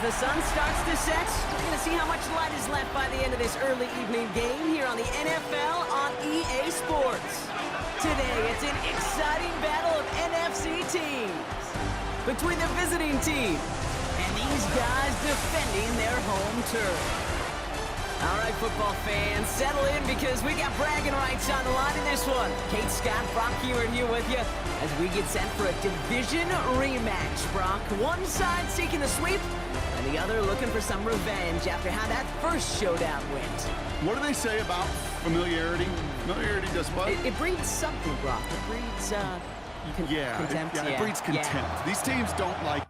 the sun starts to set, we're going to see how much light is left by the end of this early evening game here on the NFL on EA Sports. Today, it's an exciting battle of NFC teams between the visiting team and these guys defending their home turf. All right, football fans, settle in because we got bragging rights on the line in this one. Kate, Scott, Brock here with you as we get set for a division rematch, Brock. One side seeking the sweep and the other looking for some revenge after how that first showdown went. What do they say about familiarity? Familiarity does what? It breeds something, Brock. It breeds, contempt. It breeds contempt. Yeah. These teams don't like...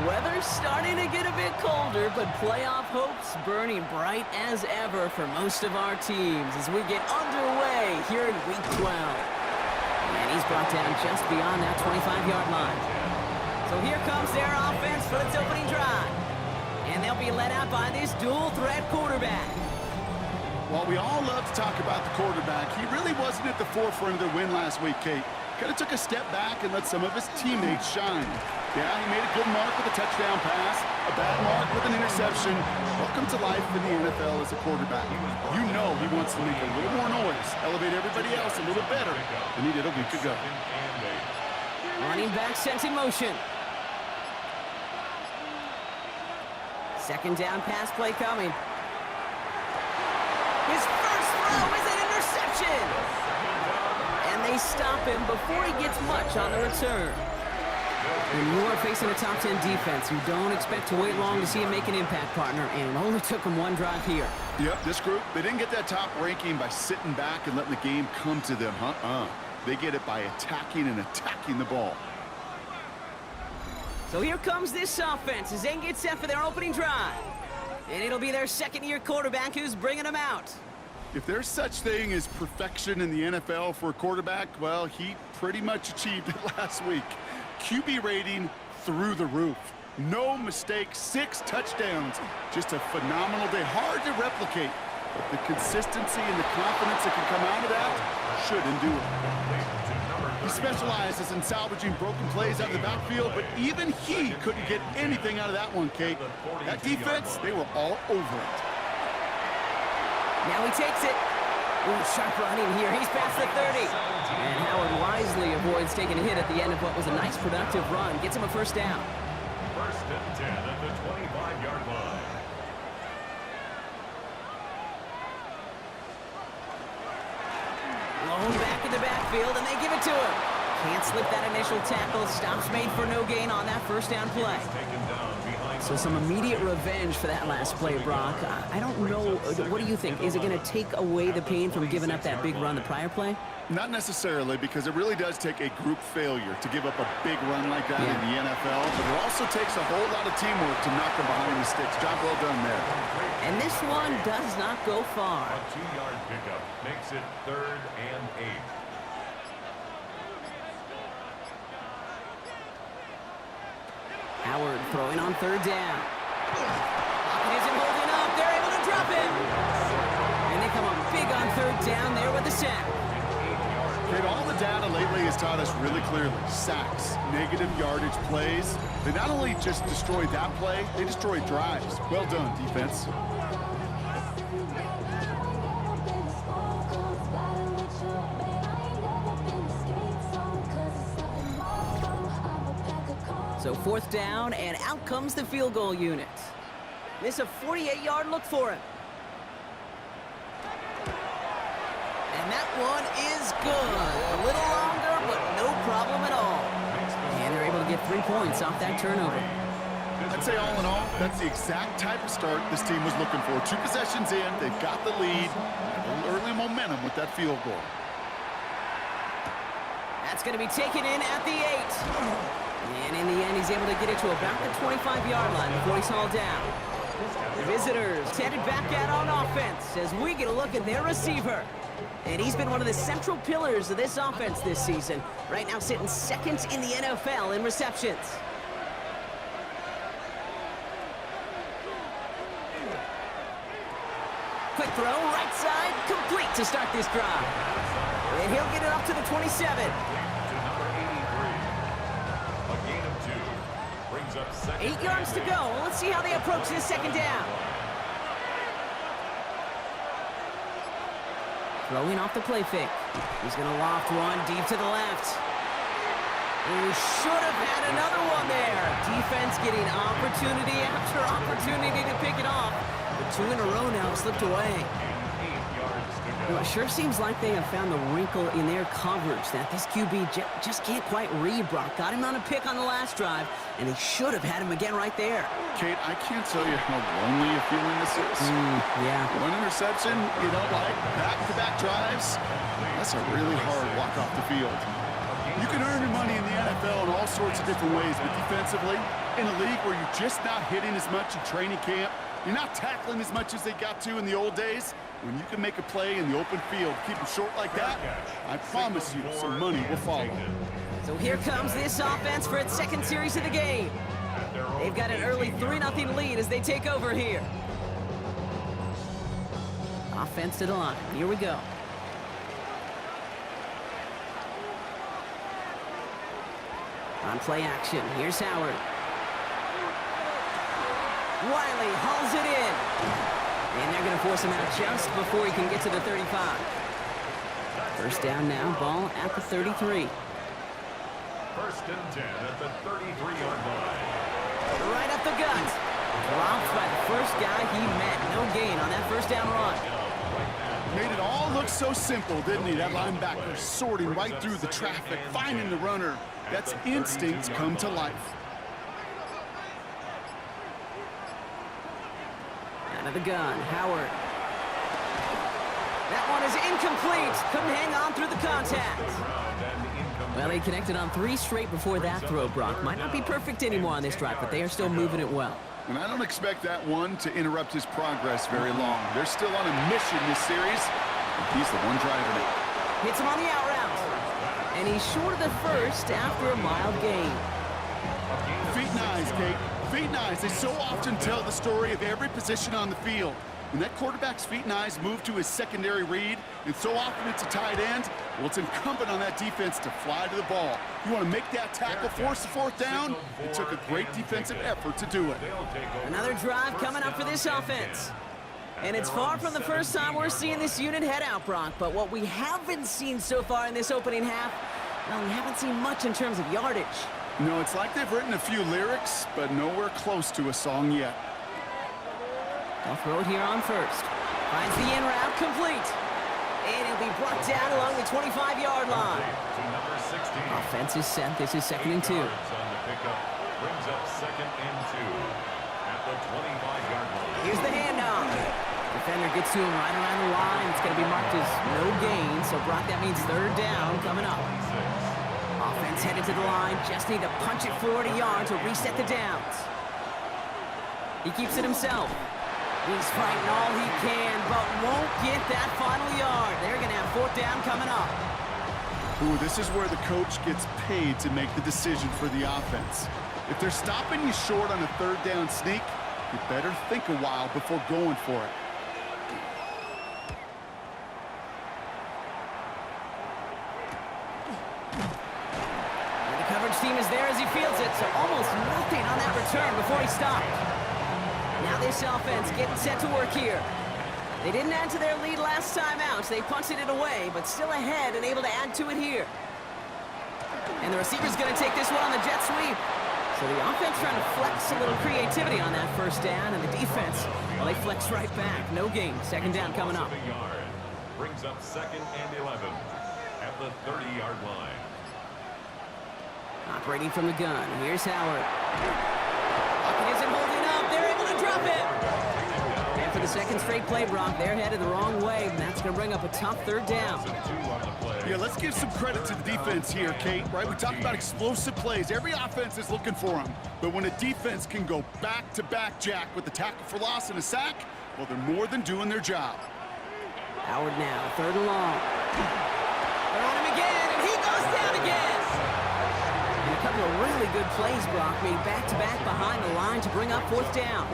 Weather's starting to get a bit colder, but playoff hopes burning bright as ever for most of our teams as we get underway here in Week 12. And he's brought down just beyond that 25-yard line. So here comes their offense for its opening drive. And they'll be led out by this dual-threat quarterback. While we all love to talk about the quarterback, he really wasn't at the forefront of their win last week, Kate. Kind of took a step back and let some of his teammates shine. Yeah, he made a good mark with a touchdown pass, a bad mark with an interception. Welcome to life in the NFL as a quarterback. You know he wants to make a little more noise, elevate everybody else a little better than he did a week ago. Running back sent in motion. Second down pass play coming. His first throw is an interception. And they stop him before he gets much on the return. When you are facing a top 10 defense, you don't expect to wait long to see him make an impact, partner, and it only took him one drive here. Yep, this group, they didn't get that top ranking by sitting back and letting the game come to them, They get it by attacking the ball. So here comes this offense as they get set for their opening drive. And it'll be their second-year quarterback who's bringing them out. If there's such thing as perfection in the NFL for a quarterback, well, he pretty much achieved it last week. QB rating through the roof. No mistakes, 6 touchdowns. Just a phenomenal day. Hard to replicate, but the consistency and the confidence that can come out of that should endure. He specializes in salvaging broken plays out of the backfield, but even he couldn't get anything out of that one, Kate. That defense, they were all over it. Now he takes it. Ooh, sharp running here. He's past the 30. And Howard wisely avoids taking a hit at the end of what was a nice productive run. Gets him a first down. First and 10 at the 25-yard line. Blown back in the backfield, and they give it to him. Can't slip that initial tackle. Stops made for no gain on that first down play. So some immediate revenge for that last play, Brock. I don't know. What do you think? Is it going to take away the pain from giving up that big run the prior play? Not necessarily, because it really does take a group failure to give up a big run like that in the NFL. But it also takes a whole lot of teamwork to knock them behind the sticks. Job well done there. And this one does not go far. A 2-yard pickup makes it 3rd and 8. Howard throwing on 3rd down. Pocket isn't holding up. They're able to drop him. And they come up big on 3rd down there with the sack. Kate, all the data lately has taught us really clearly. Sacks, negative yardage plays. They not only just destroyed that play, they destroyed drives. Well done, defense. So 4th down, and out comes the field goal unit. This a 48-yard look for him. And that one is good. A little longer, but no problem at all. And they're able to get 3 points off that turnover. I'd say all in all, that's the exact type of start this team was looking for. 2 possessions in, they've got the lead, a little early momentum with that field goal. That's going to be taken in at the 8. And in the end, he's able to get it to about the 25-yard line before he's hauled down. The visitors headed back out on offense as we get a look at their receiver. And he's been one of the central pillars of this offense this season. Right now sitting 2nd in the NFL in receptions. Quick throw, right side, complete to start this drive. And he'll get it up to the 27. brings up second. 8 yards to go. Let's see how they approach this second down. Throwing off the play fake. He's going to loft one deep to the left. He should have had another one there. Defense getting opportunity after opportunity to pick it off. But 2 in a row now slipped away. 8 yards to go. Well, it sure seems like they have found the wrinkle in their coverage that this QB just can't quite read. Brock got him on a pick on the last drive, and he should have had him again right there. Kate, I can't tell you how lonely a feeling this is. Yeah. One interception, you don't like back-to-back drives. That's a really hard walk off the field. You can earn your money in the NFL in all sorts of different ways, but defensively, in a league where you're just not hitting as much in training camp, you're not tackling as much as they got to in the old days, when you can make a play in the open field, keep them short like that, I promise you some money will follow. So here comes this offense for its second series of the game. They've got an early 3-0 lead as they take over here. Offense to the line. Here we go. On play action, here's Howard. Wiley hauls it in. And they're going to force him out just before he can get to the 35. First down now, ball at the 33. First and 10 at the 33-yard line. Right up the gut. Dropped by the first guy he met. No gain on that first down run. Made it all look so simple, didn't he? That linebacker sorting right through the traffic, finding the runner. That's instincts come to life. Out of the gun, Howard. That one is incomplete. Couldn't hang on through the contact. Well, he connected on 3 straight before that throw, Brock. Might not be perfect anymore on this drive, but they are still moving it well. And I don't expect that one to interrupt his progress very long. They're still on a mission this series. He's the one driving it. Hits him on the out route. And he's short of the first after a mild gain. Feet and eyes, Kate. Feet and eyes. They so often tell the story of every position on the field. When that quarterback's feet and eyes move to his secondary read, and so often it's a tight end, well, it's incumbent on that defense to fly to the ball. You want to make that tackle, force the fourth down? It took a great defensive effort to do it. Another drive coming up for this offense. And it's far from the first time we're seeing this unit head out, Brock. But what we haven't seen so far in this opening half, well, we haven't seen much in terms of yardage. No, it's like they've written a few lyrics, but nowhere close to a song yet. They'll throw it here on first. Finds the in route complete. And it'll be brought down along the 25-yard line. Offense is set. This is 2nd and 2. On the pickup brings up 2nd and 2 at the 25-yard line. Here's the handoff. Defender gets to him right around the line. It's going to be marked as no gain. So, Brock, that means 3rd down coming up. Offense headed to the line. Just need to punch it 40 yards to reset the downs. He keeps it himself. He's fighting all he can, but won't get that final yard. They're going to have 4th down coming up. Ooh, this is where the coach gets paid to make the decision for the offense. If they're stopping you short on a 3rd down sneak, you better think a while before going for it. And the coverage team is there as he fields it, so almost nothing on that return before he stopped. Now this offense getting set to work here. They didn't add to their lead last time out, so they punted it away, but still ahead and able to add to it here. And the receiver's going to take this one on the jet sweep. So the offense trying to flex a little creativity on that first down, and the defense, well, they flex right back. No gain. 2nd down coming up. Brings up 2nd and 11 at the 30-yard line. Operating from the gun. Here's Howard. Pocket isn't holding up. They're able to drop it. And for the 2nd straight play, Brock, they're headed the wrong way, and that's going to bring up a tough 3rd down. Yeah, let's give some credit to the defense here, Kate, right? We talk about explosive plays. Every offense is looking for them. But when a defense can go back-to-back, Jack, with a tackle for loss and a sack, well, they're more than doing their job. Howard now, 3rd and long. They're on him again, and he goes down again. And a couple of really good plays, Brock, made back-to-back behind the line to bring up 4th down.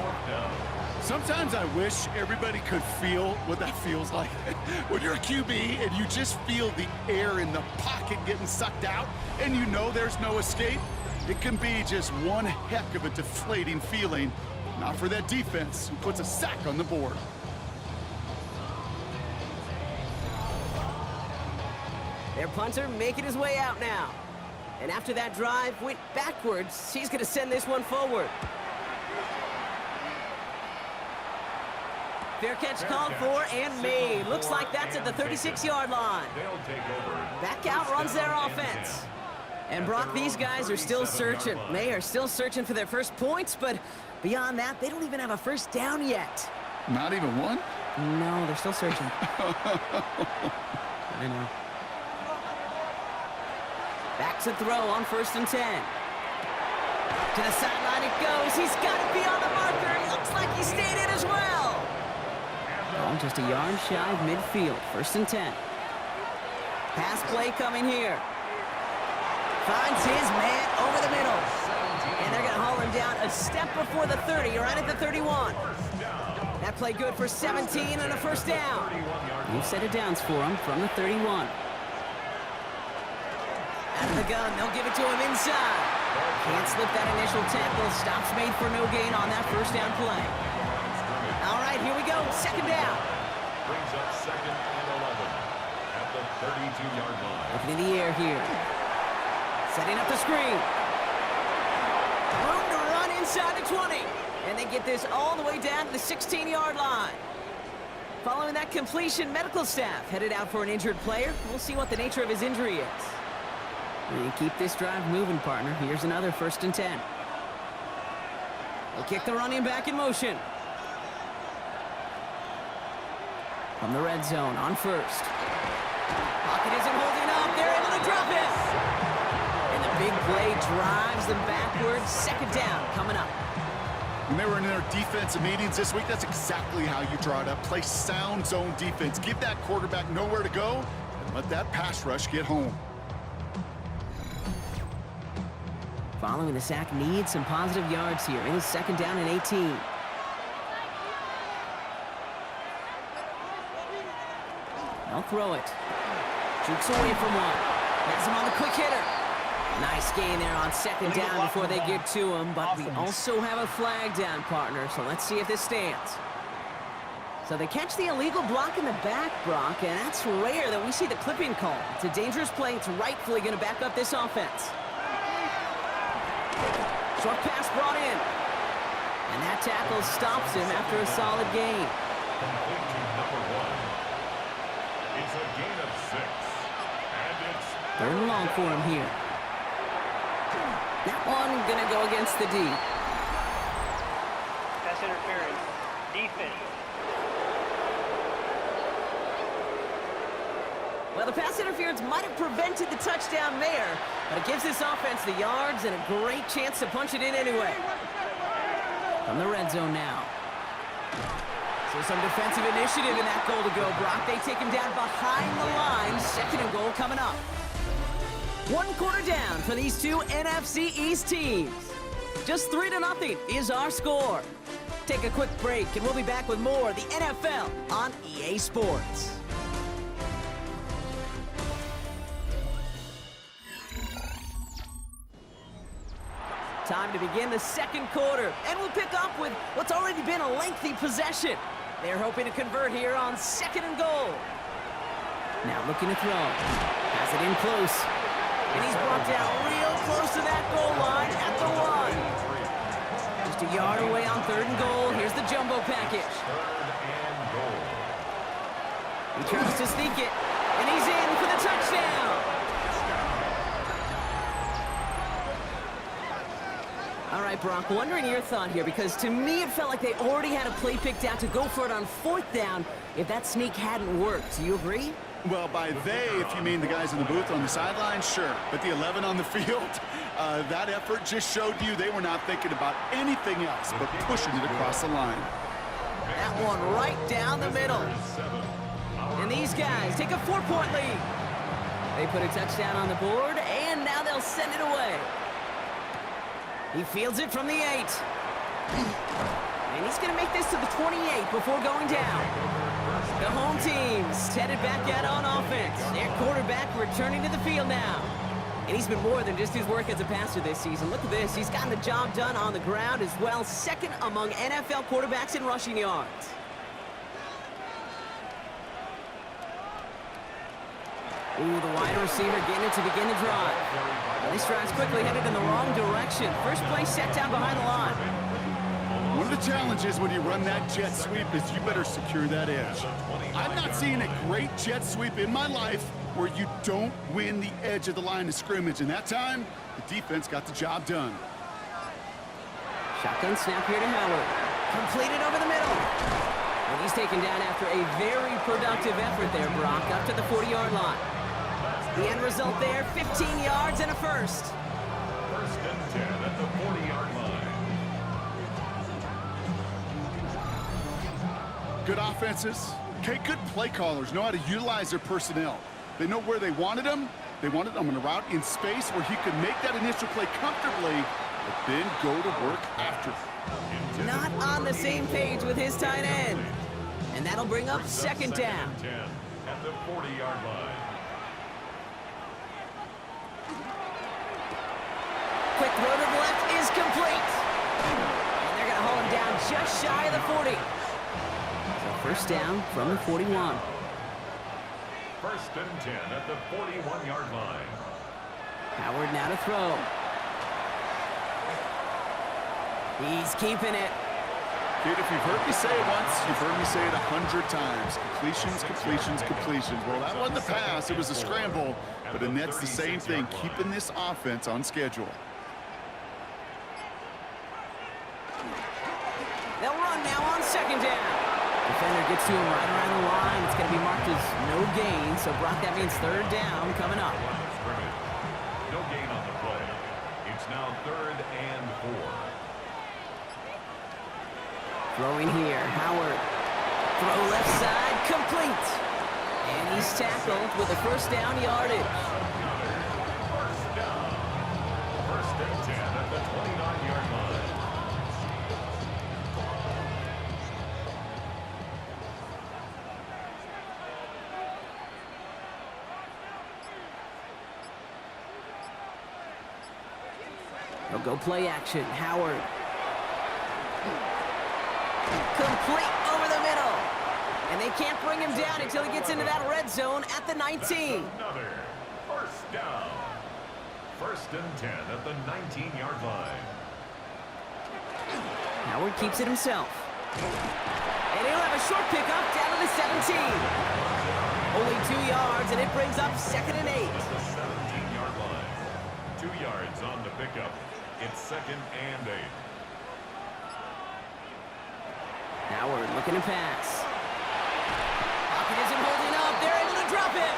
Sometimes I wish everybody could feel what that feels like. When you're a QB and you just feel the air in the pocket getting sucked out and you know there's no escape, It can be just one heck of a deflating feeling. Not for that defense who puts a sack on the board. Their punter making his way out now. And after that drive went backwards, he's going to send this one forward. Fair catch called for and made. Looks like that's at the 36-yard line. Back out runs their offense. And Brock, these guys are still searching. They are still searching for their first points, but beyond that, they don't even have a first down yet. Not even one? No, they're still searching. I know. Back to throw on 1st and 10. To the sideline it goes. He's got to be on the marker. He looks like he stayed in as well. Oh, just a yard shy of midfield. 1st and 10. Pass play coming here. Finds his man over the middle. And they're going to haul him down a step before the 30, right at the 31. That play good for 17 and a first down. New set of downs for him from the 31. Out of the gun, they'll give it to him inside. Can't slip that initial tackle. Stops made for no gain on that first down play. All right, here we go. 2nd down. Brings up 2nd and 11 at the 32-yard line. Looking in the air here. Setting up the screen. Room to run inside the 20. And they get this all the way down to the 16-yard line. Following that completion, medical staff headed out for an injured player. We'll see what the nature of his injury is. And keep this drive moving, partner. Here's another 1st and 10. We'll kick the running back in motion. From the red zone on 1st. Pocket isn't holding up. They're able to drop it. And the big play drives them backwards. 2nd down coming up. When they were in their defensive meetings this week, that's exactly how you draw it up. Play sound zone defense. Give that quarterback nowhere to go and let that pass rush get home. Following the sack, needs some positive yards here. It is 2nd down and 18. They'll throw it. Jukes away from one. Has him on the quick hitter. Nice gain there on 2nd down before they get to him, but we also have a flag down, partner, so let's see if this stands. So they catch the illegal block in the back, Brock, and that's rare that we see the clipping call. It's a dangerous play. It's rightfully going to back up this offense. Short pass brought in. And that tackle stops him after a solid gain. Complete to number 1. It's a gain of 6. And it's 3rd and long for him here. That one going to go against the D. Pass interference. Defense. Well, the pass interference might have prevented the touchdown there, but it gives this offense the yards and a great chance to punch it in anyway. From the red zone now. So some defensive initiative in that goal to go, Brock. They take him down behind the line. 2nd and goal coming up. 1 quarter down for these two NFC East teams. Just 3-0 is our score. Take a quick break, and we'll be back with more of the NFL on EA Sports. Time to begin the 2nd quarter, and we'll pick up with what's already been a lengthy possession. They're hoping to convert here on 2nd and goal. Now looking to throw. Has it in close. And he's brought down real close to that goal line at the 1. Just a yard away on 3rd and goal. Here's the jumbo package. 3rd and goal. He tries to sneak it, and he's in for the touchdown. All right, Brock, wondering your thought here, because to me it felt like they already had a play picked out to go for it on 4th down if that sneak hadn't worked. Do you agree? Well, by they, if you mean the guys in the booth on the sideline, sure. But the 11 on the field, that effort just showed you they were not thinking about anything else but pushing it across the line. That one right down the middle. And these guys take a 4-point lead. They put a touchdown on the board, and now they'll send it away. He fields it from the 8. And he's going to make this to the 28 before going down. The home team's headed back out on offense. Their quarterback returning to the field now. And he's been more than just his work as a passer this season. Look at this. He's gotten the job done on the ground as well. Second among NFL quarterbacks in rushing yards. Ooh, the wide receiver getting it to begin the drive. Well, this drive's quickly headed in the wrong direction. First play set down behind the line. One of the challenges when you run that jet sweep is you better secure that edge. I've not seen a great jet sweep in my life where you don't win the edge of the line of scrimmage. And that time, the defense got the job done. Shotgun snap here to Howard. Completed over the middle. And he's taken down after a very productive effort there, Brock, up to the 40-yard line. The end result there, 15 yards and a first. First and 10 at the 40-yard line. Good offenses. Okay, good play callers know how to utilize their personnel. They know where they wanted them. They wanted them on a route in space where he could make that initial play comfortably, but then go to work after. Not on the same page with his tight end. And that'll bring up second down. 10 at the 40-yard line. Quick throw to the left is complete. And they're going to haul him down just shy of the 40. So first down from the 41. First and 10 at the 41-yard line. Howard now to throw. He's keeping it. Kid, if you've heard me say it once, you've heard me say it 100 times. Completions, completions, completions. Well, that wasn't a pass. It was a scramble. But the Nets, the same thing, keeping this offense on schedule. They'll run now on second down. Defender gets to him right around the line. It's going to be marked as no gain. So, Brock, that means third down coming up. No gain on the play. It's now third and 4. Throwing here, Howard. Throw left side, complete. And he's tackled with a first down yardage. First down. First and 10 at the 29-yard line. They'll go play action, Howard. Complete over the middle. And they can't bring him down until he gets into that red zone at the 19. Another first down. First and 10 at the 19-yard line. Howard keeps it himself. And he'll have a short pickup down to the 17. Only 2 yards, and it brings up second and 8. At the 17-yard line. 2 yards on the pickup. It's second and 8. Howard looking to pass. Pocket isn't holding up. They're able to drop it.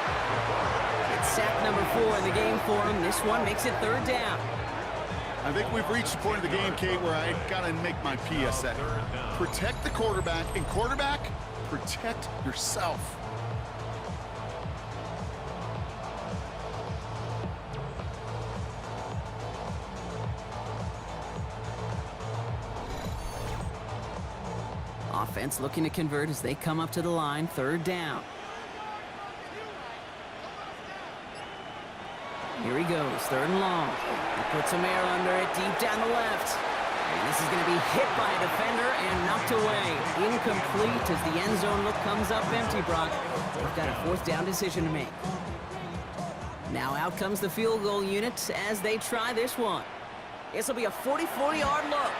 It's sack number 4 in the game for him. This one makes it third down. I think we've reached the point of the game, Kate, where I got to make my PSA. Protect the quarterback, and quarterback, protect yourself. Offense looking to convert as they come up to the line, third down. Here he goes, third and long. He puts some air under it, deep down the left. And this is going to be hit by a defender and knocked away. Incomplete as the end zone look comes up empty, Brock. They've got a fourth down decision to make. Now out comes the field goal unit as they try this one. This will be a 44-yard look.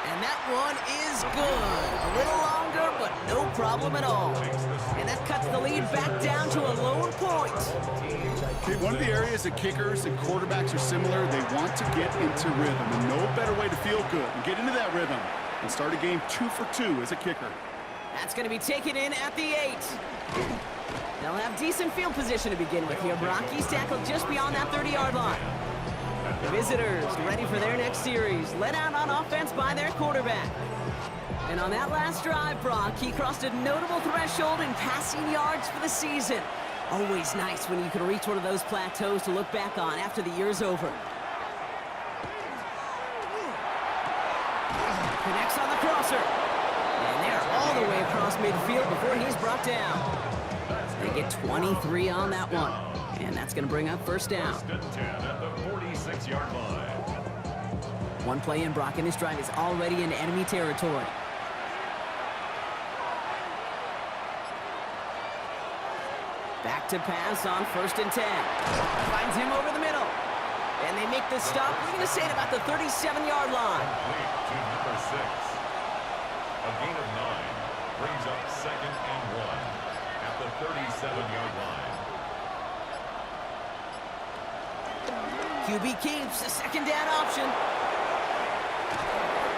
And that one is good. A little longer, but no problem at all. And that cuts the lead back down to a lower point. Okay, one of the areas that kickers and quarterbacks are similar, they want to get into rhythm. And no better way to feel good and get into that rhythm and start a game 2 for 2 as a kicker. That's going to be taken in at the 8. They'll have decent field position to begin with here. Brock, he's tackled just beyond that 30-yard line. Visitors ready for their next series, led out on offense by their quarterback. And on that last drive, Brock, he crossed a notable threshold in passing yards for the season. Always nice when you can reach one of those plateaus to look back on after the year's over. Connects on the crosser. And they're all the way across midfield before he's brought down. They get 23 on that one. And that's going to bring up first down. First and 10 at the 46-yard line. One play in, Brock, and this drive is already in enemy territory. Back to pass on first and 10. Finds him over the middle. And they make the stop. We're going to say it about the 37-yard line. Complete to number 6. A gain of 9 brings up second and 1 at the 37-yard line. QB keeps a second down option.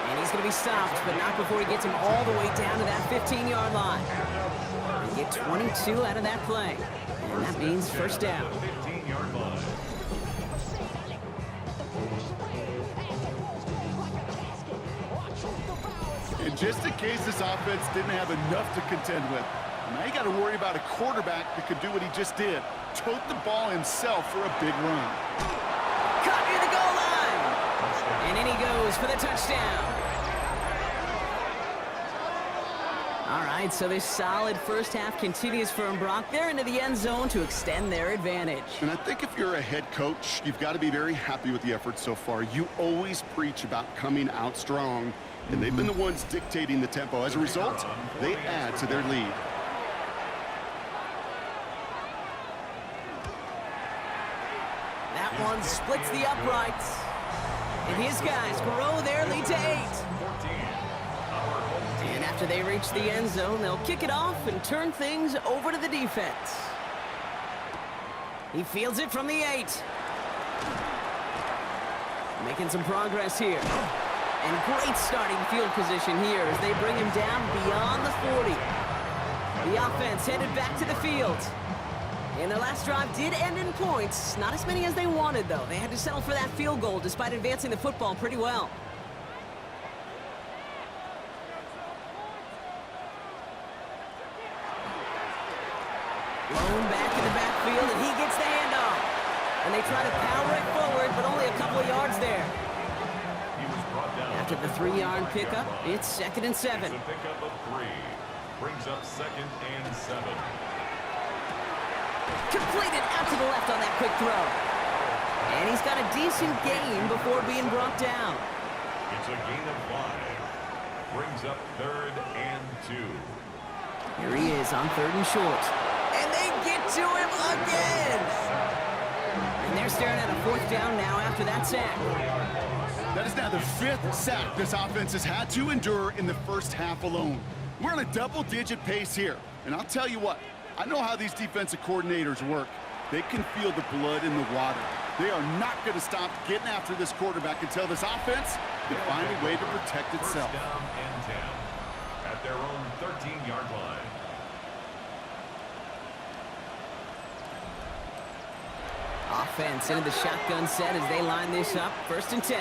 And he's going to be stopped, but not before he gets him all the way down to that 15-yard line. They get 22 out of that play. And that means first down. 15-yard line. And just in case this offense didn't have enough to contend with, now you got to worry about a quarterback that could do what he just did. Tote the ball himself for a big run. Caught near the goal line. And in he goes for the touchdown. All right, so this solid first half continues for Brock. They're into the end zone to extend their advantage. And I think if you're a head coach, you've got to be very happy with the effort so far. You always preach about coming out strong, and they've been the ones dictating the tempo. As a result, they add to their lead. That one splits the uprights. And his guys grow their lead to 8. And after they reach the end zone, they'll kick it off and turn things over to the defense. He fields it from the 8. Making some progress here. And great starting field position here as they bring him down beyond the 40. The offense headed back to the field. And their last drive did end in points. Not as many as they wanted, though. They had to settle for that field goal despite advancing the football pretty well. Blown back in the backfield, and he gets the handoff. And they try to power it forward, but only a couple of yards there. He was brought down. After the 3-yard pickup, it's second and 7. It's a pickup of 3. Brings up second and 7. Completed out to the left on that quick throw. And he's got a decent gain before being brought down. It's a gain of 5. Brings up third and 2. Here he is on third and short. And they get to him again. And they're staring at a fourth down now after that sack. That is now the 5th sack this offense has had to endure in the first half alone. We're on a double-digit pace here. And I'll tell you what, I know how these defensive coordinators work. They can feel the blood in the water. They are not going to stop getting after this quarterback until this offense can find a way to protect itself. First down and 10 at their own 13-yard line. Offense into the shotgun set as they line this up. First and 10.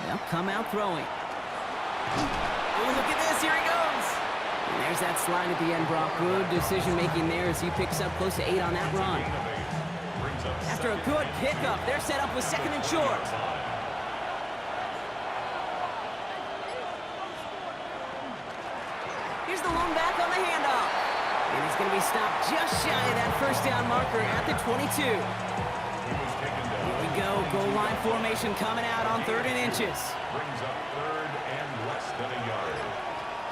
They'll come out throwing. Oh, look at this. Here he goes. And there's that slide at the end, Brock. Good decision-making there as he picks up close to 8 on that run. After a good pickup, they're set up with second and short. Here's the lone back on the handoff. And he's going to be stopped just shy of that first down marker at the 22. Here we go. Goal line formation coming out on 3rd and inches. Brings up third and less than a yard.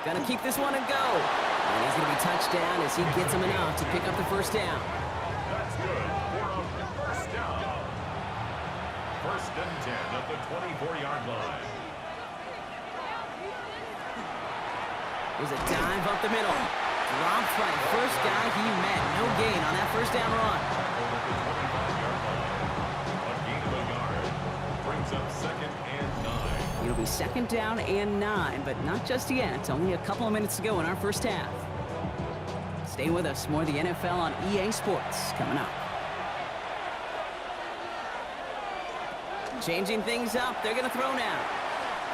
Gonna keep this one and go. And he's gonna be touched down as he gets him enough to pick up the first down. That's good for a first down. First and 10 at the 24-yard line. There's a dive up the middle. Dropped by the first guy he met. No gain on that first down run. Over the 25-yard line. A gain of a yard. Brings up second and 9. It'll be second down and 9, but not just yet. Only a couple of minutes to go in our first half. Stay with us. More of the NFL on EA Sports coming up. Changing things up. They're going to throw now.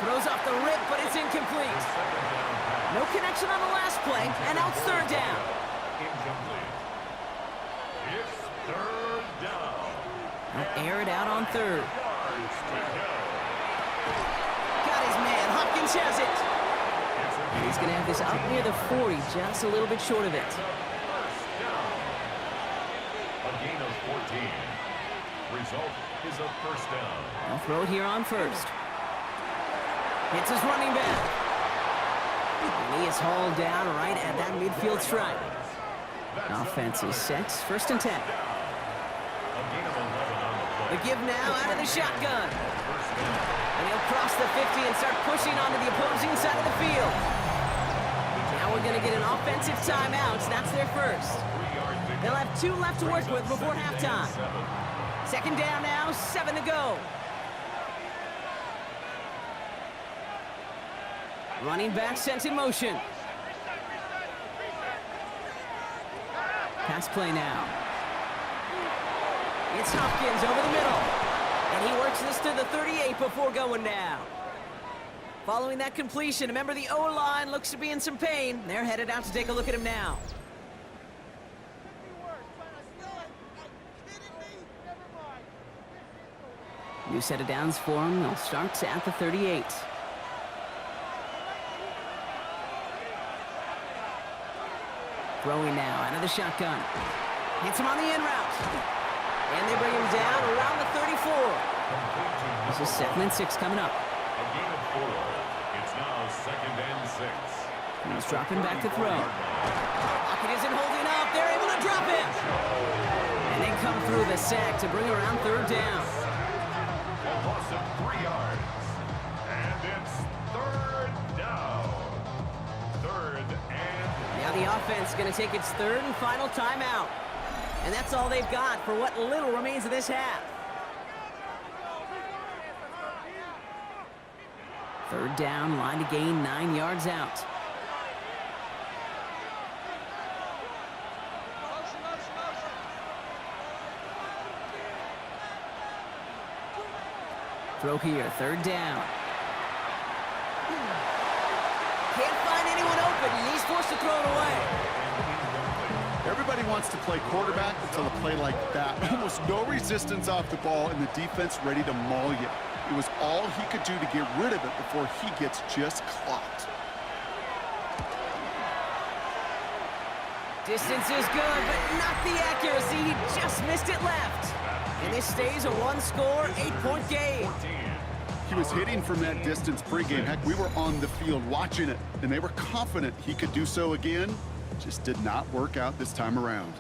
Throws off the rip, but it's incomplete. No connection on the last play, and now it's third down. Incomplete. It's third down. They'll air it out on third. Yards to go. Got his man. Hopkins has it. It's And he's going to have this up near the 40, just a little bit short of it. First down. A gain of 14. Result is a first down. They'll throw it here on first. Hits his running back. And he is hauled down right at that midfield stripe. Offense is set. First and 10. A gain of 11 on the play. The give now out of the shotgun. And he'll cross the 50 and start pushing onto the opposing side of the field. Now we're going to get an offensive timeout. That's their first. They'll have 2 left to work with before halftime. Second down now, 7 to go. Running back sent in motion. Pass play now. It's Hopkins over the middle. And he works this to the 38 before going down. Following that completion, a member of the O-line looks to be in some pain. They're headed out to take a look at him now. New set of downs for him. They'll start at the 38. Throwing now out of the shotgun. Hits him on the in route. And they bring him down around the 34. This is 2nd and 6 coming up. A gain of 4. It's now 2nd and 6. He's dropping back to throw. Pocket isn't holding up. They're able to drop him. And they come through the sack to bring around 3rd down. A loss of 3 yards. And it's 3rd down. 3rd and... Now the offense is going to take its 3rd and final timeout. And that's all they've got for what little remains of this half. 3rd down, line to gain 9 yards out. Throw here, 3rd down. Can't find anyone open, and he's forced to throw it away. Everybody wants to play quarterback until a play like that. Almost no resistance off the ball and the defense ready to maul you. It was all he could do to get rid of it before he gets just clocked. Distance is good, but not the accuracy. He just missed it left. And this stays a 1-score, 8-point game. He was hitting from that distance pregame. Heck, we were on the field watching it, and they were confident he could do so again. Just did not work out this time around.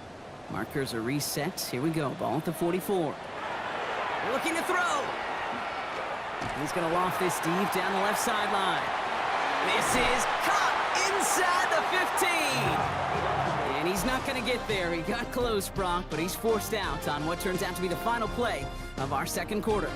Markers are reset. Here we go. Ball at the 44. Looking to throw. He's going to loft this deep down the left sideline. This is caught inside the 15. And he's not going to get there. He got close, Brock, but he's forced out on what turns out to be the final play of our 2nd quarter.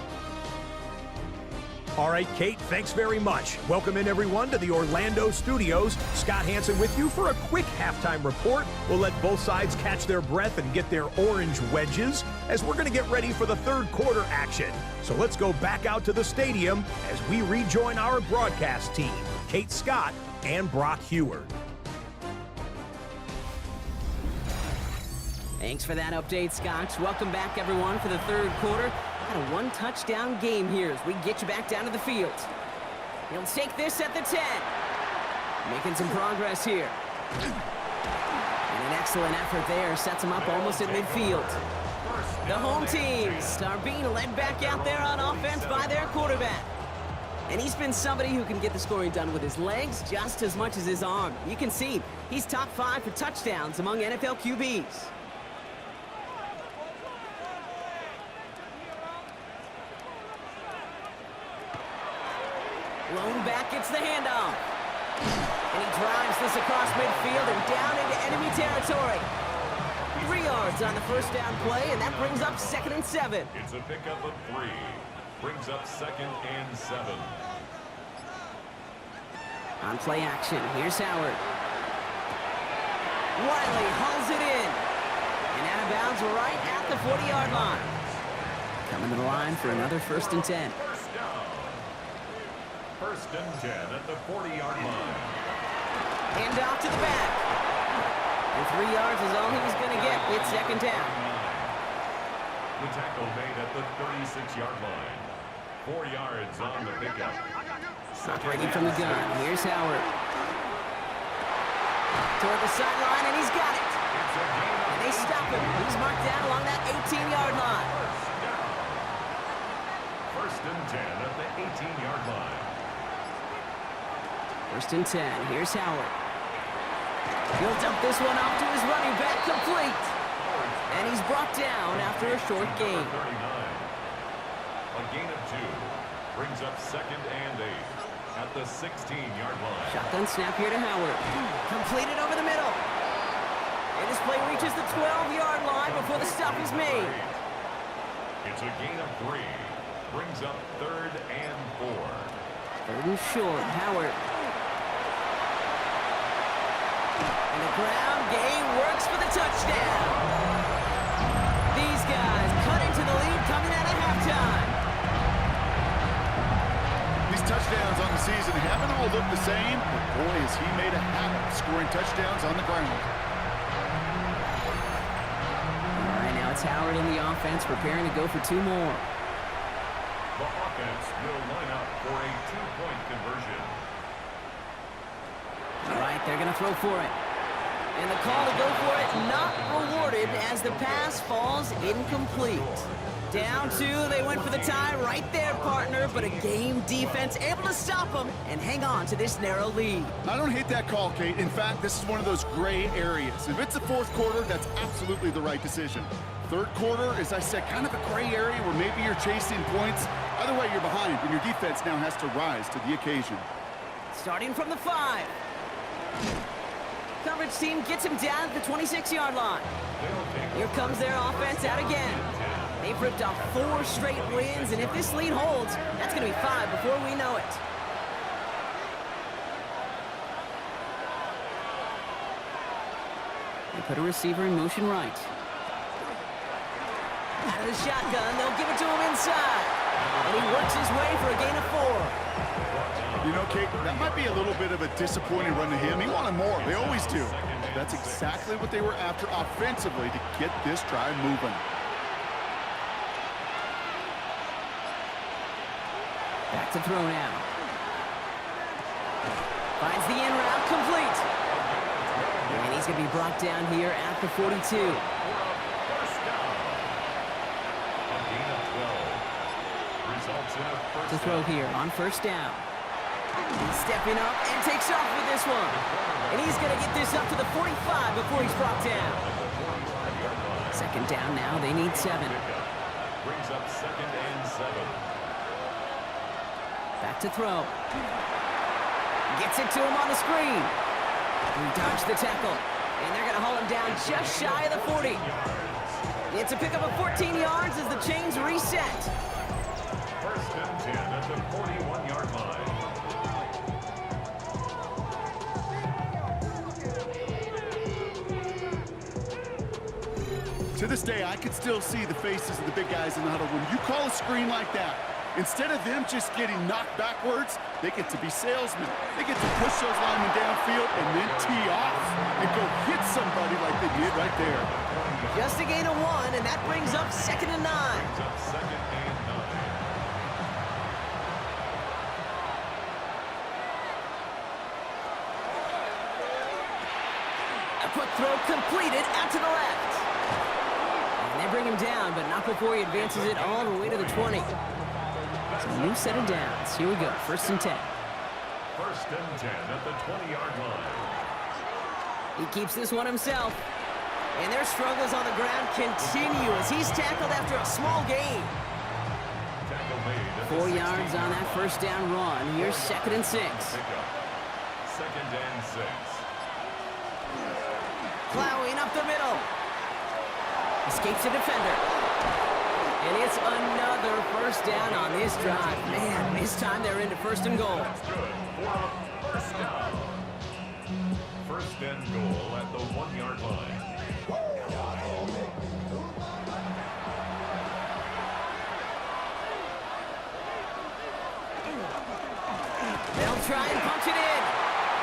All right, Kate, thanks very much. Welcome in, everyone, to the Orlando studios. Scott Hansen with you for a quick halftime report. We'll let both sides catch their breath and get their orange wedges as we're going to get ready for the 3rd quarter action. So let's go back out to the stadium as we rejoin our broadcast team, Kate Scott and Brock Heward. Thanks for that update, Scott. Welcome back, everyone, for the 3rd quarter. Got a 1-touchdown game here as we get you back down to the field. He'll take this at the 10. Making some progress here. And an excellent effort there. Sets him up almost at midfield. The home teams are being led back out there on offense by their quarterback. And he's been somebody who can get the scoring done with his legs just as much as his arm. You can see he's top 5 for touchdowns among NFL QBs. Lone back gets the handoff. And he drives this across midfield and down into enemy territory. 3 yards on the 1st down play, and that brings up 2nd and 7. It's a pickup of 3. Brings up 2nd and 7. On play action, here's Howard. Wiley hauls it in. And out of bounds right at the 40-yard line. Coming to the line for another 1st and 10. First down. 1st and 10 at the 40-yard line. Hand off to the back. And 3 yards is all he's going to get. It's 2nd down. The tackle made at the 36-yard line. 4 yards on the pickup. Operating from the gun. Here's Howard. Toward the sideline, and he's got it. And they stop him. He's marked down along that 18-yard line. First and 10 at the 18-yard line. First and 10. Here's Howard. He'll dump this one off to his running back, complete. And he's brought down after a short gain. A gain of 2 brings up second and 8 at the 16-yard line. Shotgun snap here to Howard. Completed over the middle. And this play reaches the 12-yard line before the stop is made. It's a gain of 3. Brings up third and 4. Third and short. Howard. And the ground game works for the touchdown. These guys cut into the lead coming out of halftime. These touchdowns on the season haven't all looked the same, but boy, has he made a habit of scoring touchdowns on the ground. All right, now it's Howard in the offense preparing to go for 2 more. The offense will line up for a 2-point conversion. All right, they're going to throw for it. And the call to go for it not rewarded as the pass falls incomplete. Down 2, they went for the tie right there, partner, but a game defense able to stop them and hang on to this narrow lead. I don't hate that call, Kate. In fact, this is one of those gray areas. If it's the fourth quarter, that's absolutely the right decision. Third quarter, as I said, kind of a gray area where maybe you're chasing points. Either way, you're behind, and your defense now has to rise to the occasion. Starting from the 5. Coverage team gets him down at the 26-yard line. Here comes their offense out again. They've ripped off 4 straight wins, and if this lead holds, that's going to be 5 before we know it. They put a receiver in motion right. Out of the shotgun, they'll give it to him inside. And he works his way for a gain of 4. You know, Kate, that might be a little bit of a disappointing run to him. He wanted more. They always do. That's exactly what they were after offensively to get this drive moving. Back to throw now. Finds the in route, complete. And he's going to be brought down here at the 42. First down. A gain of 12. Results in a first To throw here on first down. He's stepping up and takes off with this one. And he's going to get this up to the 45 before he's brought down. Second down now, they need 7. Brings up second and 7. Back to throw. Gets it to him on the screen. He dodged the tackle. And they're going to haul him down just shy of the 40. It's a pickup of 14 yards as the chains reset. First and 10 at the 41-yard line. To this day, I could still see the faces of the big guys in the huddle. When you call a screen like that, instead of them just getting knocked backwards, they get to be salesmen. They get to push those linemen downfield and then tee off and go hit somebody like they did right there. Just a gain of 1, and that brings up second and 9. Brings up second and 9. A quick throw completed out to the left. And they bring him down, but not before he advances it all the way to the 20. So a new set of downs. Here we go, first and 10. First and 10 at the 20-yard line. He keeps this one himself. And their struggles on the ground continue as he's tackled after a small gain. Tackle made at 4 the yards on that first down run. Here's second and 6. Second and 6. Plowing up the middle. Escapes the defender. And it's another first down on this drive. Man, this time they're into first and goal. That's good for a first down. First and goal at the 1-yard line. They'll try and punch it in.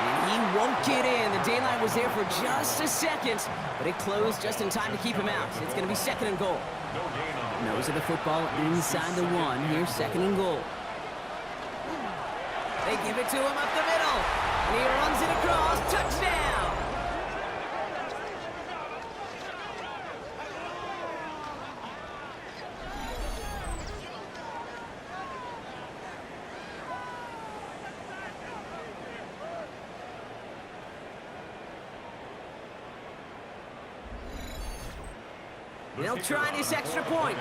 And he won't get in. The daylight was there for just a second, but it closed just in time to keep him out. It's going to be second and goal. No gain on the Nose of the football inside the 1. Here's second and goal. They give it to him up the middle. And he runs it across. Touchdown! They'll try this extra point.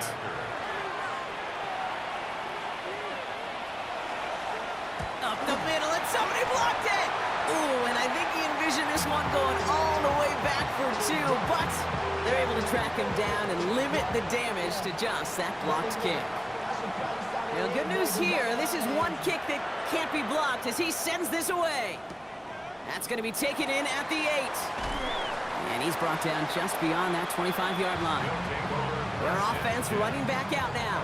Up the middle, and somebody blocked it! Ooh, and I think he envisioned this one going all the way back for two, but they're able to track him down and limit the damage to just that blocked kick. Now, good news here. This is one kick that can't be blocked as he sends this away. That's going to be taken in at the 8. And he's brought down just beyond that 25-yard line. Their offense running back out now.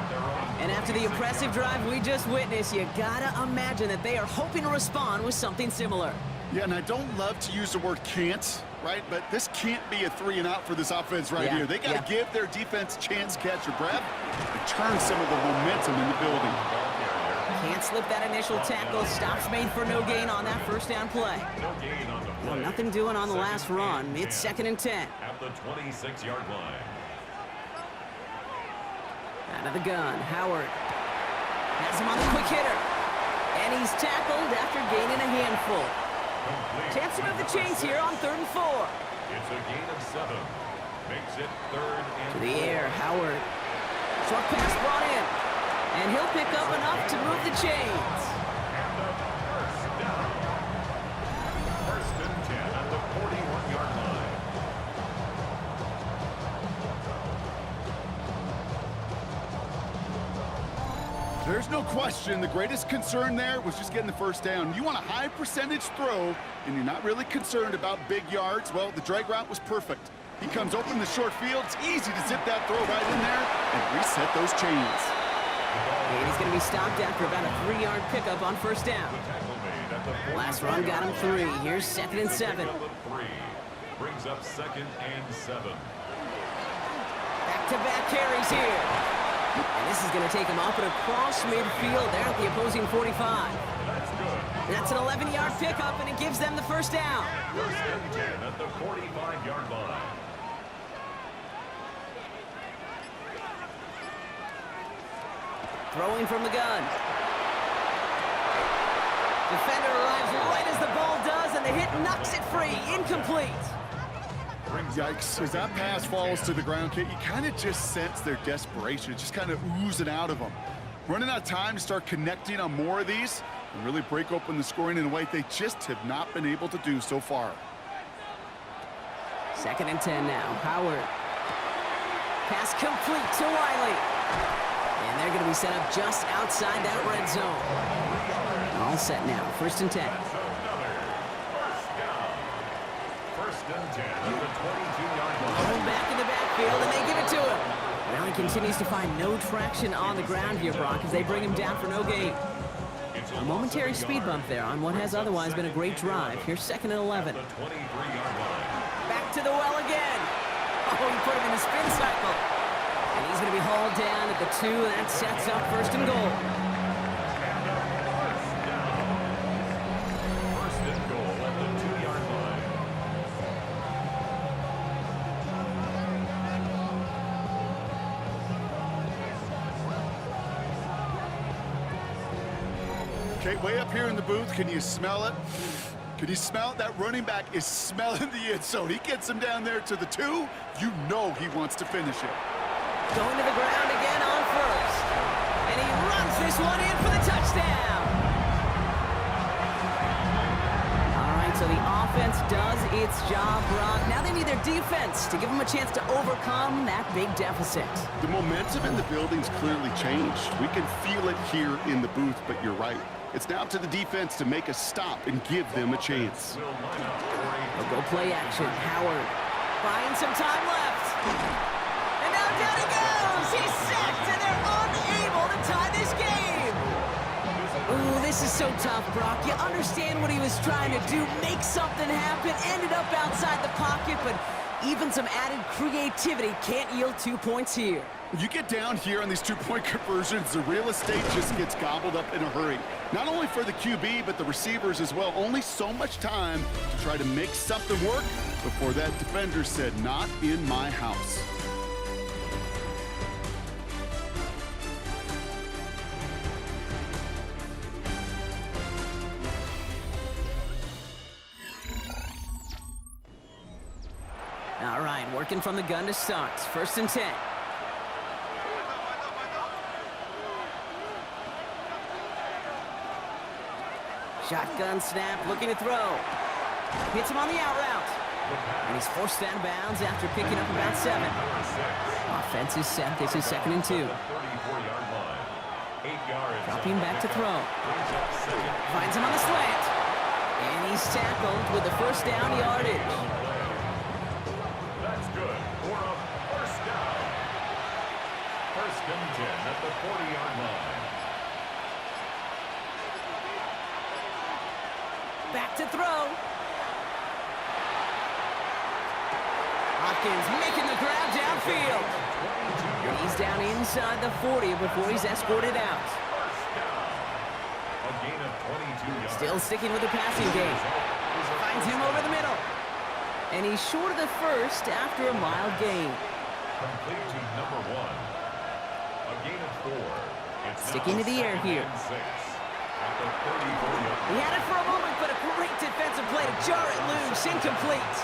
And after the impressive drive we just witnessed, you gotta imagine that they are hoping to respond with something similar. Yeah, and I don't love to use the word can't, right? But this can't be a 3-and-out for this offense right here. They got to give their defense a chance to catch their breath and turn some of the momentum in the building. Can't slip that initial tackle. Stops made for no gain on that first down play. Well, nothing doing on the last run. It's 2nd and 10. At the 26-yard line. Out of the gun, Howard has him on the quick hitter. And he's tackled after gaining a handful. Chance to move the chains here on 3rd and 4. It's a gain of 7. Makes it 3rd and 4. To the air, Howard. Short pass brought in. And he'll pick up enough to move the chains. And the first down. 1st and 10 at the 41-yard line. There's no question the greatest concern there was just getting the first down. You want a high percentage throw, and you're not really concerned about big yards. Well, the drag route was perfect. He comes open in the short field. It's easy to zip that throw right in there and reset those chains. And he's going to be stopped after about a 3-yard pickup on first down. Last run got him 3. Here's 2nd and 7. 3 brings up 2nd and 7. Back-to-back carries here. And this is going to take him up and across midfield there at the opposing 45. That's good. That's an 11-yard pickup, and it gives them the first down. 1st and 10 at the 45-yard line. Throwing from the gun. Defender arrives right as the ball does, and the hit knocks it free. Incomplete. Yikes, as that pass falls to the ground, Kate, you kind of just sense their desperation, just kind of oozing out of them. Running out of time to start connecting on more of these and really break open the scoring in a way they just have not been able to do so far. 2nd and 10 now. Howard. Pass complete to Wiley. And they're going to be set up just outside that red zone. All set now. 1st and 10. That's another first down. 1st and 10 at the 22-yard line. Going back in the backfield, and they give it to him. Well, he continues to find no traction on the ground here, Brock, as they bring him down for no gain. A momentary speed bump there on what has otherwise been a great drive. Here's 2nd and 11. The 23-yard line. Back to the well again. Oh, he put him in the spin cycle. And he's going to be hauled down at the 2, and that sets up 1st and goal. First and goal at the 2-yard line. Okay, way up here in the booth, can you smell it? Can you smell it? That running back is smelling the end zone. He gets him down there to the 2. You know he wants to finish it. Going to the ground again on 1st. And he runs this one in for the touchdown. All right, so the offense does its job, Brock. Now they need their defense to give them a chance to overcome that big deficit. The momentum in the building's clearly changed. We can feel it here in the booth, but you're right. It's now up to the defense to make a stop and give them a chance. They'll go play action. Howard buying some time left. And now down he goes. He's sacked, and they're unable to tie this game. Ooh, this is so tough, Brock. You understand what he was trying to do, make something happen, ended up outside the pocket, but even some added creativity can't yield 2 points here. You get down here on these 2-point conversions, the real estate just gets gobbled up in a hurry. Not only for the QB, but the receivers as well. Only so much time to try to make something work before that defender said, "Not in my house." All right, working from the gun to start. 1st and 10. Shotgun snap, looking to throw. Hits him on the out route. And he's forced out of bounds after picking up about 7. Offense is set. This is 2nd and 2. Dropping back to throw. Finds him on the slant. And he's tackled with the 1st down yardage. That's good for a 1st down. 1st and 10 at the 40-yard line. Back to throw. Hopkins making the grab downfield. He's down inside the 40 before he's escorted out. A gain of 22 yards. Still sticking with the passing game. Finds him over the middle. And he's short of the 1st after a mild gain. Complete to number 1. A gain of 4. It's Sticking to the air here. 6 at the 34-yard. He had it for a moment, but a great defensive play to jar it loose. Incomplete.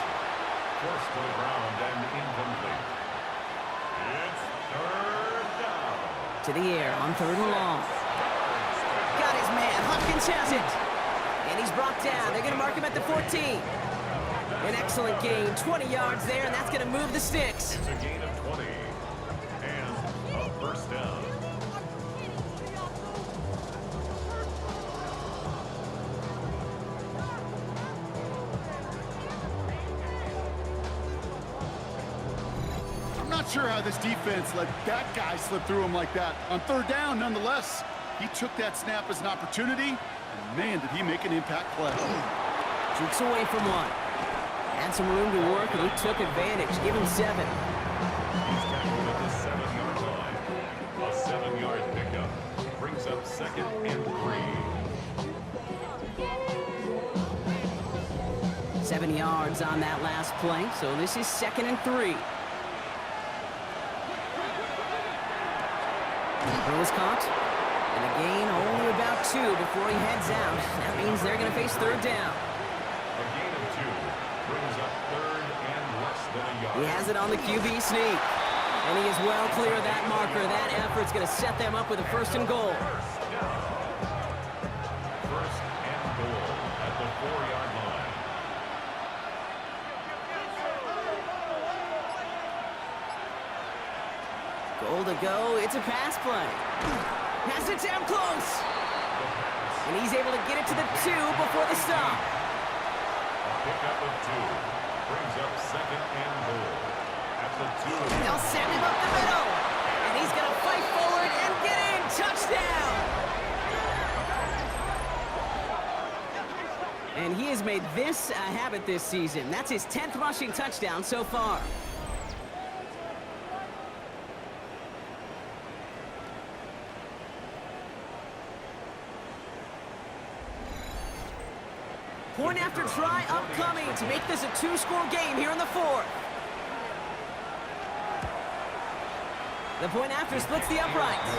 Forced to the ground and incomplete. It's 3rd down. To the air on 3rd and long. Got his man. Hopkins has it. And he's brought down. They're going to mark him at the 14. An excellent gain. 20 yards there, and that's going to move the sticks. It's a gain of 20. And a 1st down. I'm not sure how this defense let that guy slip through him like that. On 3rd down, nonetheless, he took that snap as an opportunity, and man, did he make an impact play. Jukes away from one. Had some room to work, and he took advantage. Give him 7. He's tackled at the 7-yard line. A 7-yard pickup brings up 2nd and 3. 7 yards on that last play, so this is 2nd and 3. Throw is caught, and a gain only about 2 before he heads out. That means they're going to face 3rd down. A gain of 2 brings up 3rd and less than a yard. He has it on the QB sneak, and he is well clear of that marker. That effort's going to set them up with a 1st and goal. 1st down. 1st and goal at the 4-yard line. Goal to go. It's a pass play. Pass it down close. And he's able to get it to the 2 before the stop. A pickup of 2 brings up 2nd and goal at the 2. They'll send him up the middle. And he's going to fight forward and get in. Touchdown. And he has made this a habit this season. That's his 10th rushing touchdown so far. Point after try upcoming to make this a 2-score game here in the 4th. The point after splits the uprights.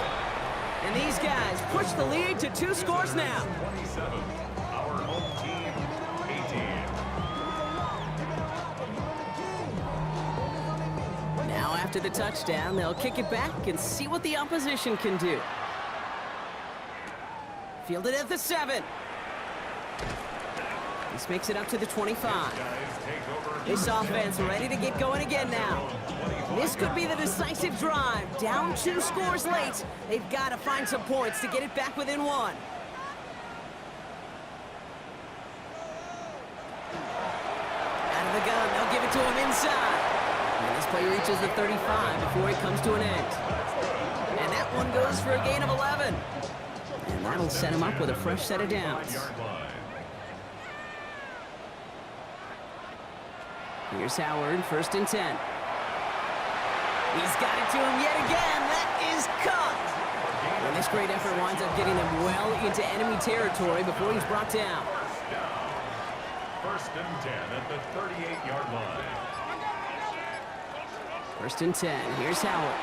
And these guys push the lead to 2 scores now. 27. Our home team, 18. Now after the touchdown, they'll kick it back and see what the opposition can do. Fielded at the 7. This makes it up to the 25. This offense ready to get going again now. This could be the decisive drive. Down 2 scores late. They've got to find some points to get it back within 1. Out of the gun, they'll give it to him inside. And this play reaches the 35 before it comes to an end. And that one goes for a gain of 11. And that'll set him up with a fresh set of downs. Here's Howard, 1st and 10. He's got it to him yet again. That is caught. And this great effort winds up getting them well into enemy territory before he's brought down. 1st and 10 at the 38-yard line. 1st and 10. Here's Howard.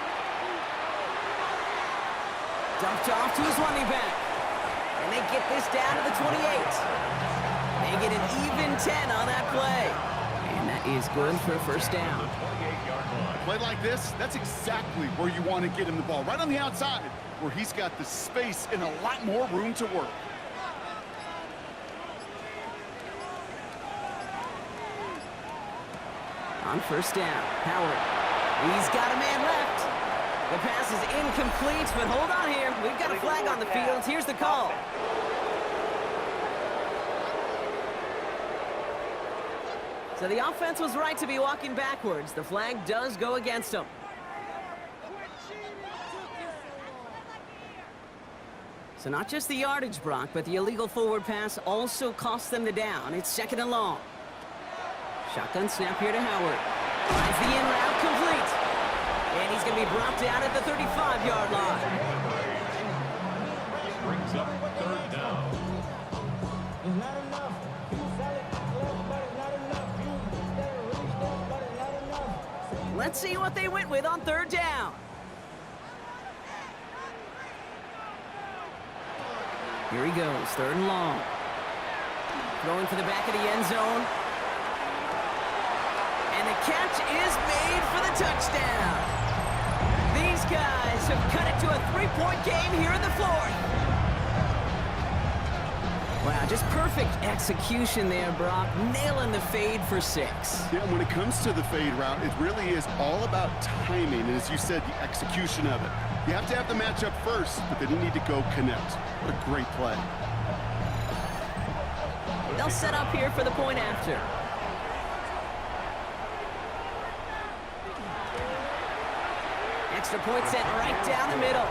Dumped off to his running back. And they get this down to the 28. They get an even 10 on that play. And that is good for a first down. The 28-yard line. Play like this, that's exactly where you want to get him the ball. Right on the outside, where he's got the space and a lot more room to work. On first down, Howard. He's got a man left. The pass is incomplete, but hold on here. We've got a flag on the field. Here's the call. So the offense was right to be walking backwards. The flag does go against them. So not just the yardage, Brock, but the illegal forward pass also cost them the down. It's second and long. Shotgun snap here to Howard. Finds the in route complete. And he's going to be brought down at the 35-yard line. Brings up third down. Let's see what they went with on third down. Here he goes, third and long. Throwing for the back of the end zone. And the catch is made for the touchdown. These guys have cut it to a three-point game here in the fourth. Wow, just perfect execution there, Brock. Nailing the fade for 6. Yeah, when it comes to the fade route, it really is all about timing, and as you said, the execution of it. You have to have the matchup first, but then you need to go connect. What a great play. They'll set up here for the point after. Extra point set right down the middle.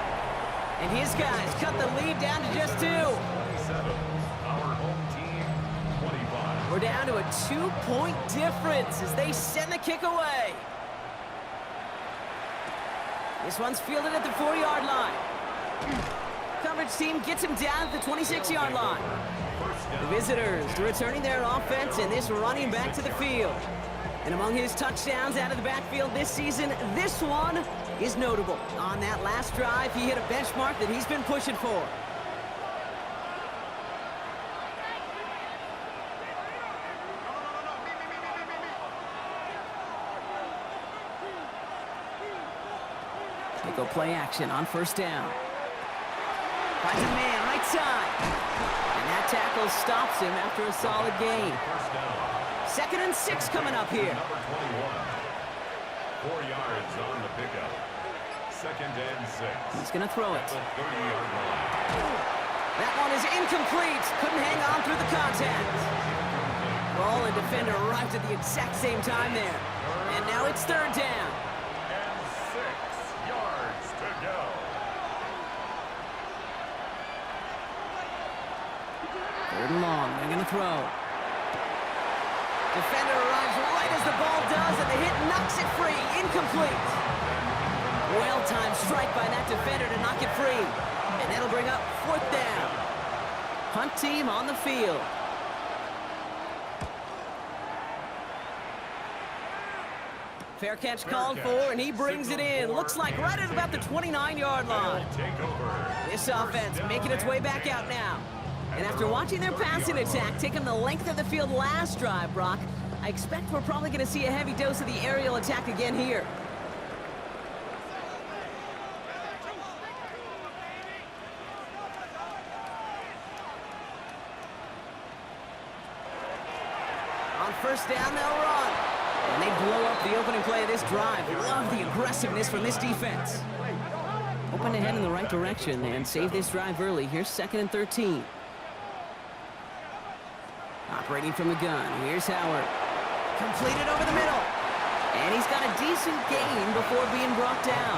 And his guys cut the lead down to just 2. 27. Our home team, 25. We're down to a 2-point difference as they send the kick away. This one's fielded at the 4-yard line. Coverage team gets him down at the 26-yard line. The visitors returning their offense and this running back to the field. And among his touchdowns out of the backfield this season, this one is notable. On that last drive, he hit a benchmark that he's been pushing for. They go play action on first down. Finds a man right side. And that tackle stops him after a solid gain. First down. Second and 6 coming up here. Number 21. 4 yards on the pickup. Second and 6. He's going to throw it. At the 30-yard line. That one is incomplete. Couldn't hang on through the contact. Ball and defender arrived at the exact same time there. And now it's third down. And 6 yards to go. Third and long. They're going to throw. Defender arrives right as the ball does, and the hit knocks it free. Incomplete. Well-timed strike by that defender to knock it free. And that'll bring up fourth down. Punt team on the field. Fair catch called for, and he brings it in. Looks like right at about the 29-yard line. Take over. This offense making its way back out now. And after watching their passing attack take them the length of the field last drive, Brock, I expect we're probably going to see a heavy dose of the aerial attack again here. On first down, they'll run. And they blow up the opening play of this drive. Love the aggressiveness from this defense. Open to head in the right direction and save this drive early. Here's second and 13. Operating from the gun, here's Howard. Completed over the middle. And he's got a decent gain before being brought down.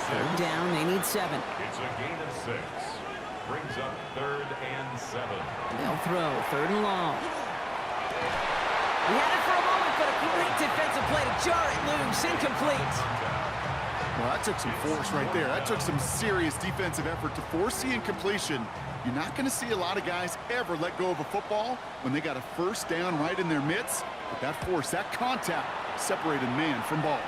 Third down, they need 7. It's a gain of 6. Brings up third and 7. They'll throw, third and long. He had it for a moment, but a great defensive play to jar it loose, incomplete. Well, that took some force right there. That took some serious defensive effort to force the incompletion. You're not going to see a lot of guys ever let go of a football when they got a first down right in their midst. But that force, that contact, separated man from ball.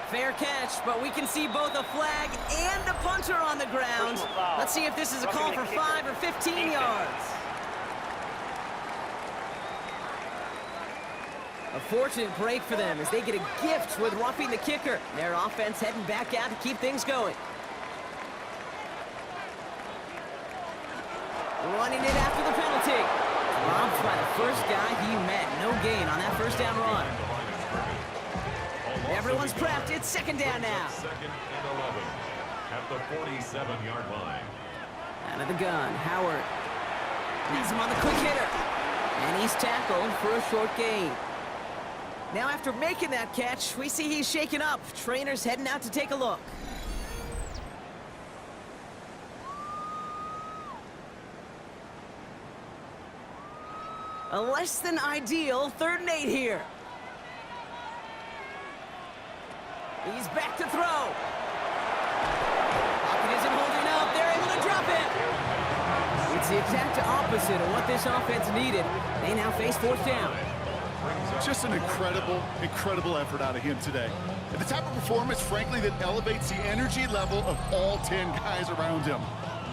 Fair catch, but we can see both a flag and a punter on the ground. Let's see if this is a call for 5 or 15 yards. A fortunate break for them as they get a gift with roughing the kicker. Their offense heading back out to keep things going. Running it after the penalty. Dropped by the first guy he met. No gain on that first down run. Everyone's prepped. It's second down now. Second and 11 at the 47-yard line. Out of the gun, Howard. Has him on the quick hitter. And he's tackled for a short gain. Now after making that catch, we see he's shaken up. Trainer's heading out to take a look. A less than ideal 3rd and 8 here. He's back to throw. Pocket isn't holding up. They're able to drop it. It's the exact opposite of what this offense needed. They now face 4th down. Just an incredible effort out of him today. And the type of performance, frankly, that elevates the energy level of all 10 guys around him.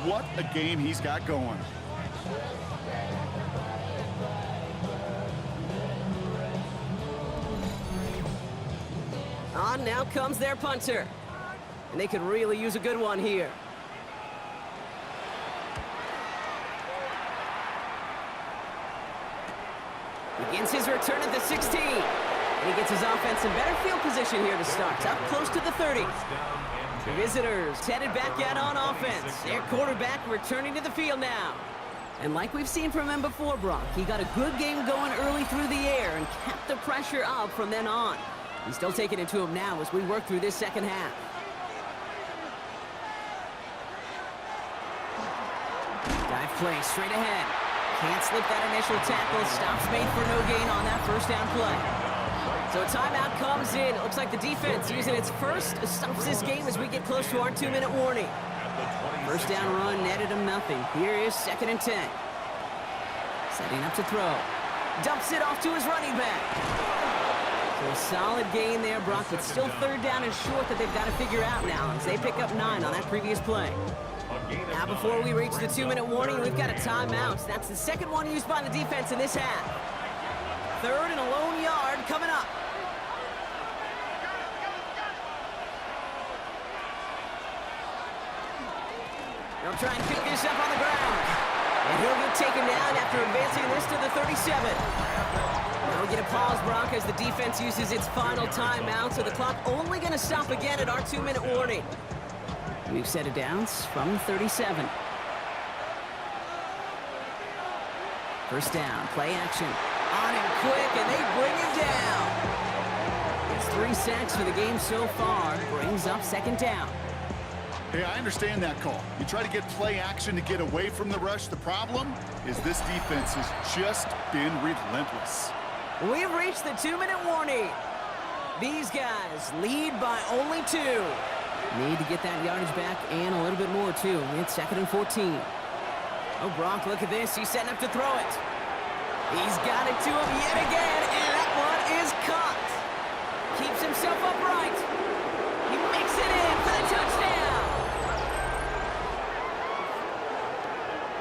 What a game he's got going. On now comes their punter. And they could really use a good one here. Begins his return at the 16. And he gets his offense in better field position here to start. Up close to the 30. The visitors headed back out on offense. Their quarterback returning to the field now. And like we've seen from him before, Brock, he got a good game going early through the air and kept the pressure up from then on. He's still taking it to him now as we work through this second half. Dive play straight ahead. Can't slip that initial tackle. Stops made for no gain on that first down play. So a timeout comes in. It looks like the defense using its first stops this game as we get close to our 2-minute warning. First down run netted him nothing. Here is 2nd and 10. Setting up to throw. Dumps it off to his running back. So a solid gain there, Brock, but still 3rd down and short that they've got to figure out now as they pick up 9 on that previous play. Now before we reach the 2-minute warning, we've got a timeout. That's the second one used by the defense in this half. 3rd and a lone yard coming up. They'll try and pick this up on the ground. And he'll get taken down after advancing this to the 37. Now we get a pause, Brock, as the defense uses its final timeout, so the clock only going to stop again at our 2-minute warning. We've set it down from 37. First down, play action. On him quick, and they bring him down. It's 3 sacks for the game so far. Brings up 2nd down. Hey, I understand that call. You try to get play action to get away from the rush. The problem is this defense has just been relentless. We've reached the 2-minute warning. These guys lead by only 2. Need to get that yardage back and a little bit more, too. It's 2nd and 14. Oh, Brock, look at this. He's setting up to throw it. He's got it to him yet again, and that one is caught. Keeps himself upright. He makes it in for the touchdown.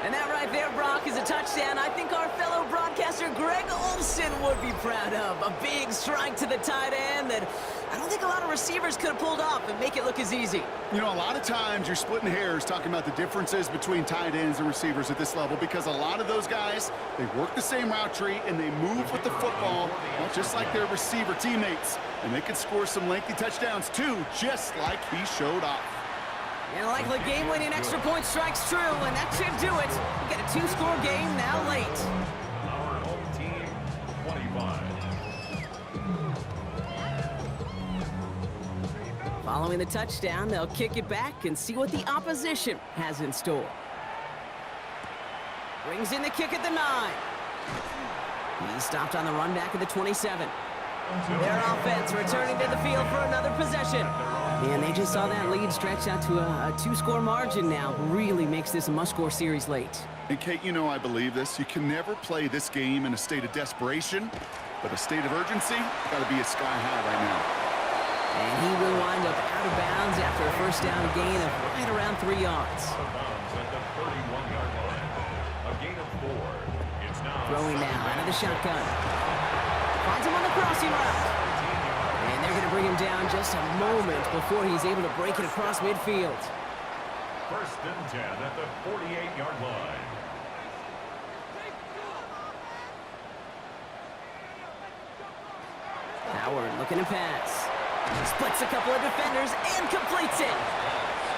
And that right there, Brock, is a touchdown I think our fellow broadcaster Greg Olsen would be proud of. A big strike to the tight end that I don't think a lot of receivers could have pulled off and make it look as easy. You know, a lot of times you're splitting hairs talking about the differences between tight ends and receivers at this level because a lot of those guys, they work the same route tree and they move with the football, well, just like their receiver teammates. And they can score some lengthy touchdowns too, just like he showed off. And like the game-winning extra point strikes true, and that should do it. We got a 2-score game now late. Our home team, 25. Following the touchdown, they'll kick it back and see what the opposition has in store. Brings in the kick at the 9. He stopped on the run back at the 27. Their offense returning to the field for another possession. And they just saw that lead stretch out to a 2-score margin now. Really makes this a must-score series late. And Kate, you know I believe this. You can never play this game in a state of desperation, but a state of urgency got to be at sky high right now. And he will wind up out of bounds after a first down gain of right around 3 yards. Out of bounds at the 31-yard line. A gain of 4. It's now Throwing now out of the shotgun. Finds him on the crossing crossing route. And they're going to bring him down just a moment before he's able to break it across midfield. 1st and 10 at the 48-yard line. Howard looking to pass. Splits a couple of defenders and completes it.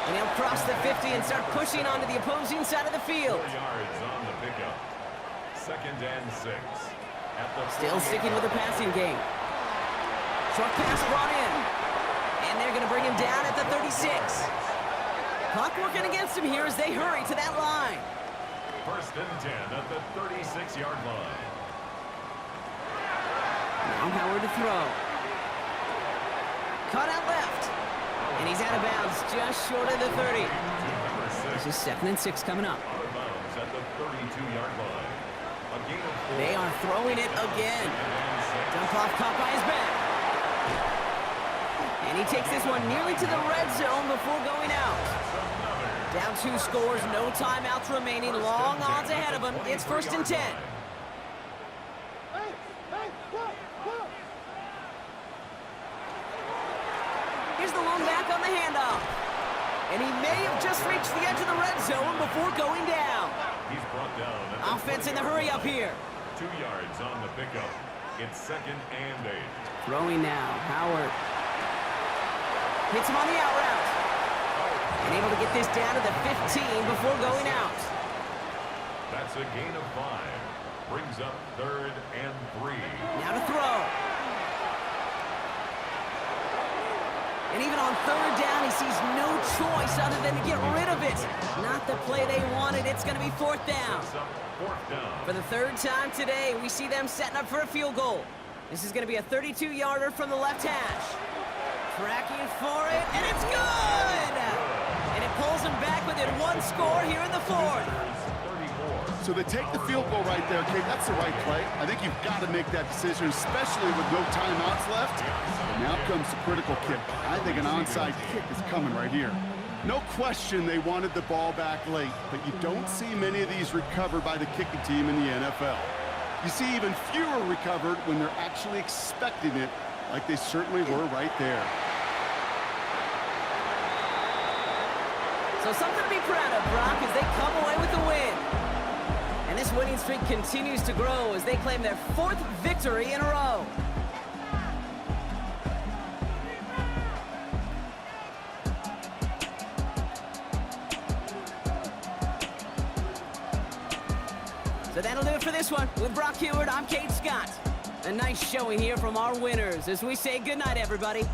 And he'll cross the 50 and start pushing onto the opposing side of the field. 4 yards on the pickup. 2nd and 6. At the Still sticking with the passing game. Short pass brought in. And they're going to bring him down at the 36. Clock working against him here as they hurry to that line. 1st and 10 at the 36-yard line. Now Howard to throw. Caught out left. And he's out of bounds just short of the 30. This is 2nd and 6 coming up. Out of bounds at the 32-yard line. A gain of 4. They are throwing it again. Dump off caught by his back. And he takes this one nearly to the red zone before going out. Down 2 scores, no timeouts remaining, long odds ahead of him. It's 1st and 10. Here's the lone back on the handoff. And he may have just reached the edge of the red zone before going down. He's brought down. Offense in the hurry up here. 2 yards on the pickup. It's 2nd and 8. Throwing now, Howard. Hits him on the out route. And able to get this down to the 15 before going out. That's a gain of 5. Brings up 3rd and 3. Now to throw. And even on 3rd down, he sees no choice other than to get rid of it. Not the play they wanted. It's going to be 4th down. 4th down. For the 3rd time today, we see them setting up for a field goal. This is going to be a 32-yarder from the left hash. Tracking for it, and it's good! And it pulls them back within 1 score here in the 4th. So they take the field goal right there, Kate. That's the right play. I think you've got to make that decision, especially with no timeouts left. And now comes the critical kick. I think an onside kick is coming right here. No question they wanted the ball back late, but you don't see many of these recovered by the kicking team in the NFL. You see even fewer recovered when they're actually expecting it, like they certainly were right there. So something to be proud of, Brock, as they come away with the win. And this winning streak continues to grow as they claim their 4th victory in a row. So that'll do it for this one. With Brock Heward, I'm Kate Scott. A nice showing here from our winners as we say goodnight, everybody.